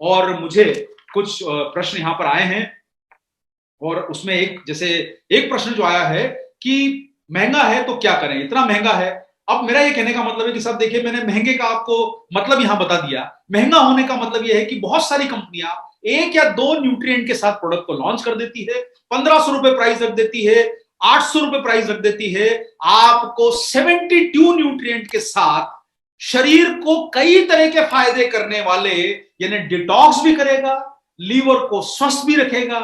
और मुझे कुछ प्रश्न यहाँ पर आए हैं, और उसमें एक प्रश्न जो आया है कि महंगा है तो क्या करें, इतना महंगा है। अब मेरा ये कहने का मतलब है कि साहब देखिए, मैंने महंगे का आपको मतलब यहां बता दिया। महंगा होने का मतलब यह है कि बहुत सारी कंपनियां एक या दो न्यूट्रिएंट के साथ प्रोडक्ट को लॉन्च कर देती है, 1500 रुपए प्राइस रख देती है, 800 रुपए प्राइस रख देती है। आपको 72 न्यूट्रिएंट के साथ शरीर को कई तरह के फायदे करने वाले, यानी डिटॉक्स भी करेगा, लीवर को स्वस्थ भी रखेगा,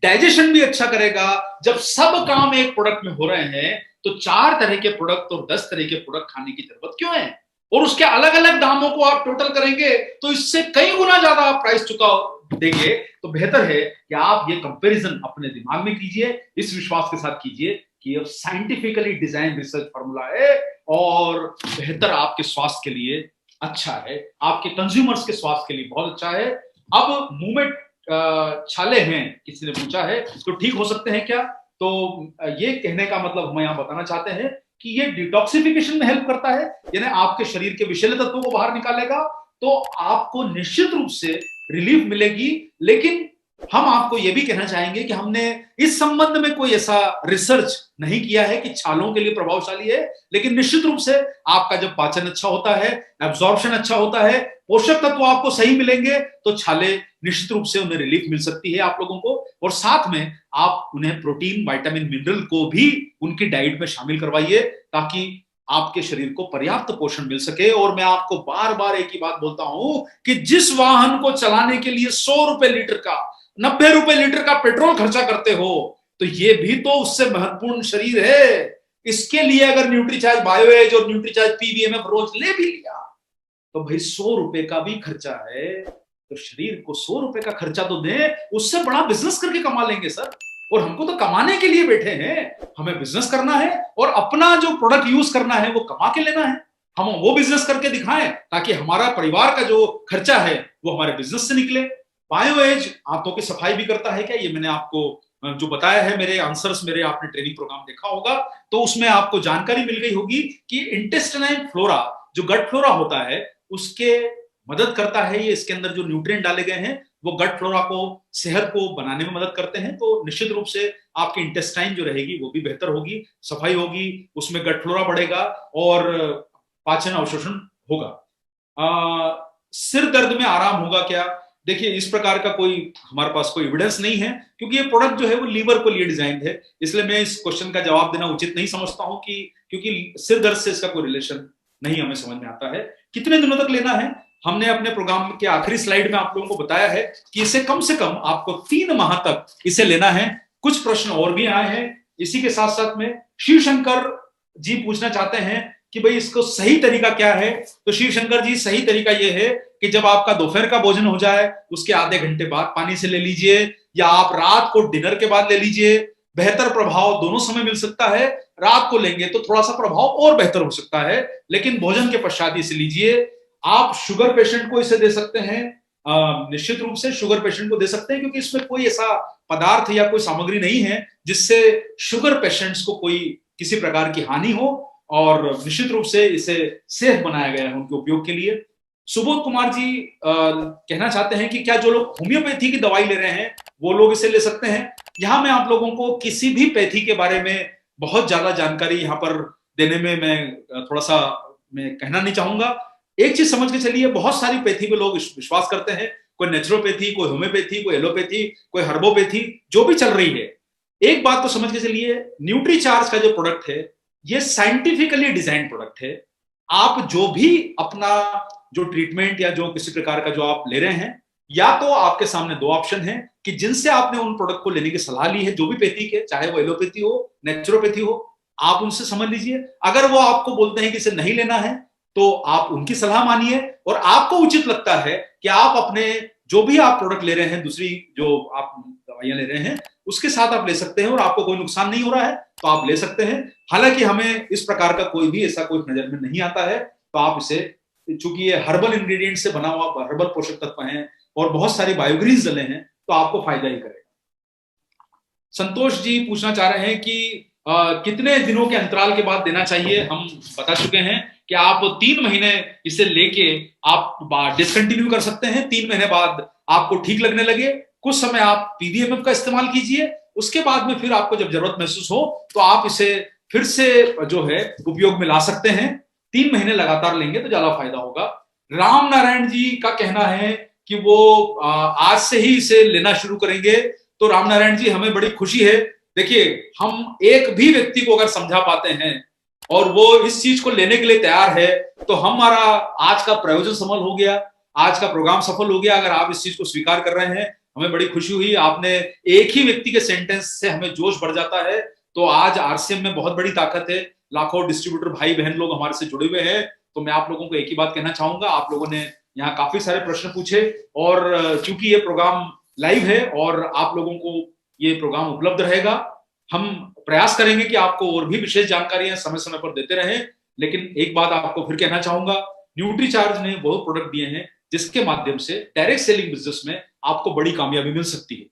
डाइजेशन भी अच्छा करेगा। जब सब काम एक प्रोडक्ट में हो रहे हैं तो 4 तरह के प्रोडक्ट और 10 तरह के प्रोडक्ट खाने की जरूरत क्यों है? और उसके अलग अलग दामों को आप टोटल करेंगे तो इससे कई गुना ज्यादा आप प्राइस चुका देंगे। तो बेहतर है कि आप ये कंपैरिजन अपने दिमाग में कीजिए, इस विश्वास के साथ कीजिए कि ये साइंटिफिकली डिजाइन रिसर्च फार्मूला है और बेहतर आपके स्वास्थ्य के लिए अच्छा है, आपके कंज्यूमर्स के स्वास्थ्य के लिए बहुत अच्छा है। अब मुंह में छाले हैं, किसी ने पूछा है, तो ठीक हो सकते हैं क्या? तो ये कहने का मतलब हम यहां बताना चाहते हैं कि ये डिटॉक्सिफिकेशन में हेल्प करता है, यानी आपके शरीर के विषैले तत्वों को बाहर निकालेगा, तो आपको निश्चित रूप से रिलीफ मिलेगी। लेकिन हम आपको यह भी कहना चाहेंगे कि हमने इस संबंध में कोई ऐसा रिसर्च नहीं किया है कि छालों के लिए प्रभावशाली है, लेकिन निश्चित रूप से आपका जब पाचन अच्छा होता है, एब्जॉर्प्शन अच्छा होता है, पोषक तत्व आपको सही मिलेंगे, तो छाले निश्चित रूप से उन्हें रिलीफ मिल सकती है आप लोगों को। और साथ में आप उन्हें प्रोटीन, विटामिन, मिनरल को भी उनकी डाइट में शामिल करवाइए ताकि आपके शरीर को पर्याप्त पोषण मिल सके। और मैं आपको बार बार एक ही बात बोलता हूं कि जिस वाहन को चलाने के लिए 100 रुपए लीटर का, 90 रुपए लीटर का पेट्रोल खर्चा करते हो, तो ये भी तो उससे महत्वपूर्ण शरीर है। इसके लिए अगर न्यूट्रीचार्ज बायोएज और न्यूट्रीचार्ज पीवीएमएफ रोज ले भी लिया तो भाई 100 रुपए का भी खर्चा है। तो शरीर को 100 रुपए का खर्चा तो दें, उससे बड़ा बिजनेस करके कमा लेंगे सर। और हमको तो कमाने के लिए बैठे हैं, हमें बिजनेस करना है और अपना जो प्रोडक्ट यूज करना है वो कमा के लेना है। हम वो बिजनेस करके दिखाएं ताकि हमारा परिवार का जो खर्चा है वो हमारे बिजनेस से निकले। बायोएज आंतों की सफाई भी करता है क्या? ये मैंने आपको जो बताया है, मेरे आंसर्स, मेरे आपने ट्रेनिंग प्रोग्राम देखा होगा तो उसमें आपको जानकारी मिल गई होगी कि इंटेस्टाइनल फ्लोरा, जो गट फ्लोरा होता है, उसके मदद करता है। ये इसके अंदर जो न्यूट्रिएंट डाले गए हैं वो गट फ्लोरा को, सेहत को बनाने में मदद करते हैं। तो निश्चित रूप से आपकी इंटेस्टाइन जो रहेगी वो भी बेहतर होगी, सफाई होगी, उसमें गट फ्लोरा बढ़ेगा और पाचन अवशोषण होगा। सिर दर्द में आराम होगा क्या? देखिए, इस प्रकार का कोई हमारे पास कोई एविडेंस नहीं है, क्योंकि ये प्रोडक्ट जो है वो लीवर को लिए डिजाइन है। इसलिए मैं इस क्वेश्चन का जवाब देना उचित नहीं समझता हूं कि क्योंकि सिर दर्द से इसका कोई रिलेशन नहीं हमें समझ में आता है। कितने दिनों तक लेना है? हमने अपने प्रोग्राम के आखिरी स्लाइड में आप लोगों को बताया है कि इसे कम से कम आपको 3 माह तक इसे लेना है। कुछ प्रश्न और भी आए हैं इसी के साथ साथ में। शिव शंकर जी पूछना चाहते हैं कि भाई इसको सही तरीका क्या है? तो शिव शंकर जी, सही तरीका यह है कि जब आपका दोपहर का भोजन हो जाए उसके आधे घंटे बाद पानी से ले लीजिए, या आप रात को डिनर के बाद ले लीजिए। बेहतर प्रभाव दोनों समय मिल सकता है। रात को लेंगे तो थोड़ा सा प्रभाव और बेहतर हो सकता है, लेकिन भोजन के पश्चात इसे लीजिए। आप शुगर पेशेंट को इसे दे सकते हैं, निश्चित रूप से शुगर पेशेंट को दे सकते हैं, क्योंकि इसमें कोई ऐसा पदार्थ या कोई सामग्री नहीं है जिससे शुगर पेशेंट्स को कोई किसी प्रकार की हानि हो, और निश्चित रूप से इसे सेफ बनाया गया है उनके उपयोग के लिए। सुबोध कुमार जी कहना चाहते हैं कि क्या जो लोग होम्योपैथी की दवाई ले रहे हैं वो लोग इसे ले सकते हैं? यहां मैं आप लोगों को किसी भी पैथी के बारे में बहुत ज्यादा जानकारी यहां पर देने में मैं थोड़ा सा मैं कहना नहीं चाहूंगा। एक चीज समझ के चलिए, बहुत सारी पैथी में लोग विश्वास करते हैं, कोई नेचुरोपैथी, कोई होम्योपैथी, कोई एलोपैथी, कोई हर्बोपैथी, जो भी चल रही है। एक बात तो समझ के चलिए, न्यूट्रीचार्ज का जो प्रोडक्ट है ये साइंटिफिकली डिजाइन प्रोडक्ट है। आप जो भी अपना जो ट्रीटमेंट या जो किसी प्रकार का जो आप ले रहे हैं, या तो आपके सामने दो ऑप्शन है कि जिनसे आपने उन प्रोडक्ट को लेने की सलाह ली है, जो भी पैथी के, चाहे वो एलोपैथी हो, नेचुरोपैथी हो, आप उनसे समझ लीजिए। अगर वो आपको बोलते हैं कि इसे नहीं लेना है तो आप उनकी सलाह मानिए, और आपको उचित लगता है कि आप अपने जो भी आप प्रोडक्ट ले रहे हैं, दूसरी जो आप दवाइयां ले रहे हैं, उसके साथ आप ले सकते हैं और आपको कोई नुकसान नहीं हो रहा है तो आप ले सकते हैं। हालांकि हमें इस प्रकार का कोई भी ऐसा कोई नजर में नहीं आता है, तो आप इसे, चूंकि ये हर्बल इंग्रेडिएंट से बना हुआ हर्बल पोषक तत्व हैं और बहुत सारे बायोग्रीन्स डले हैं, तो आपको फायदा ही करेगा। संतोष जी पूछना चाह रहे हैं कि कितने दिनों के अंतराल के बाद देना चाहिए? हम बता चुके हैं कि आप 3 महीने इसे लेके आप डिसकंटिन्यू कर सकते हैं। 3 महीने बाद आपको ठीक लगने लगे, कुछ समय आप पीडीएमएफ का इस्तेमाल कीजिए, उसके बाद में फिर आपको जब जरूरत महसूस हो तो आप इसे फिर से जो है उपयोग में ला सकते हैं। 3 महीने लगातार लेंगे तो ज्यादा फायदा होगा। राम नारायण जी का कहना है कि वो आज से ही इसे लेना शुरू करेंगे। तो राम नारायण जी, हमें बड़ी खुशी है। देखिए, हम एक भी व्यक्ति को अगर समझा पाते हैं और वो इस चीज को लेने के लिए तैयार है तो हमारा आज का प्रयोजन सफल हो गया, आज का प्रोग्राम सफल हो गया। अगर आप इस चीज को स्वीकार कर रहे हैं, हमें बड़ी खुशी हुई। आपने एक ही व्यक्ति के सेंटेंस से हमें जोश बढ़ जाता है। तो आज आरसीएम में बहुत बड़ी ताकत है, लाखों डिस्ट्रीब्यूटर भाई बहन लोग हमारे से जुड़े हुए हैं। तो मैं आप लोगों को एक ही बात कहना चाहूंगा, आप लोगों ने यहाँ काफी सारे प्रश्न पूछे और चूंकि ये प्रोग्राम लाइव है और आप लोगों को ये प्रोग्राम उपलब्ध रहेगा, हम प्रयास करेंगे कि आपको और भी विशेष जानकारियां समय समय पर देते रहें। लेकिन एक बात आपको फिर कहना चाहूंगा, न्यूट्रीचार्ज ने बहुत प्रोडक्ट दिए हैं जिसके माध्यम से डायरेक्ट सेलिंग बिजनेस में आपको बड़ी कामयाबी मिल सकती है।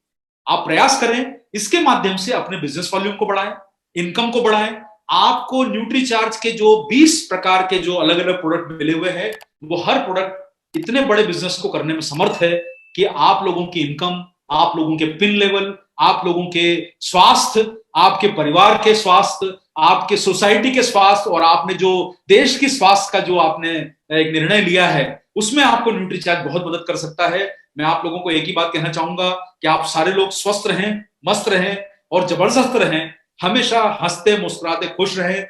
आप प्रयास करें, इसके माध्यम से अपने बिजनेस वॉल्यूम को बढ़ाएं, इनकम को बढ़ाएं। आपको न्यूट्रीचार्ज के जो 20 प्रकार के जो अलग अलग प्रोडक्ट मिले हुए हैं, वो हर प्रोडक्ट इतने बड़े बिजनेस को करने में समर्थ है कि आप लोगों की इनकम, आप लोगों के पिन लेवल, आप लोगों के स्वास्थ्य, आपके परिवार के स्वास्थ्य, आपके सोसाइटी के स्वास्थ्य और आपने जो देश की स्वास्थ्य का जो आपने एक निर्णय लिया है, उसमें आपको न्यूट्रीचार्ज बहुत मदद कर सकता है। मैं आप लोगों को एक ही बात कहना चाहूंगा कि आप सारे लोग स्वस्थ रहें, मस्त रहें और जबरदस्त रहें। हमेशा हंसते मुस्कुराते खुश रहें।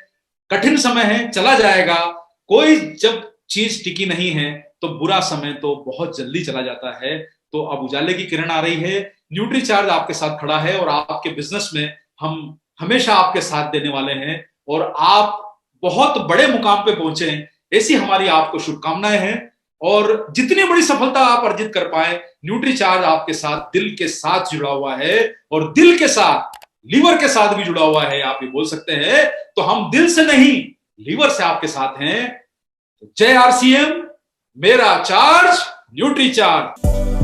कठिन समय है, चला जाएगा। कोई जब चीज टिकी नहीं है तो बुरा समय तो बहुत जल्दी चला जाता है। तो अब उजाले की किरण आ रही है, न्यूट्रीचार्ज आपके साथ खड़ा है और आपके बिजनेस में हम हमेशा आपके साथ देने वाले हैं और आप बहुत बड़े मुकाम पे पहुंचे, ऐसी हमारी आपको शुभकामनाएं हैं। और जितनी बड़ी सफलता आप अर्जित कर पाए, न्यूट्रीचार्ज आपके साथ दिल के साथ जुड़ा हुआ है और दिल के साथ लीवर के साथ भी जुड़ा हुआ है। आप ये बोल सकते हैं तो हम दिल से नहीं, लीवर से आपके साथ हैं। जय आरसीएम, मेरा चार्ज न्यूट्रीचार्ज।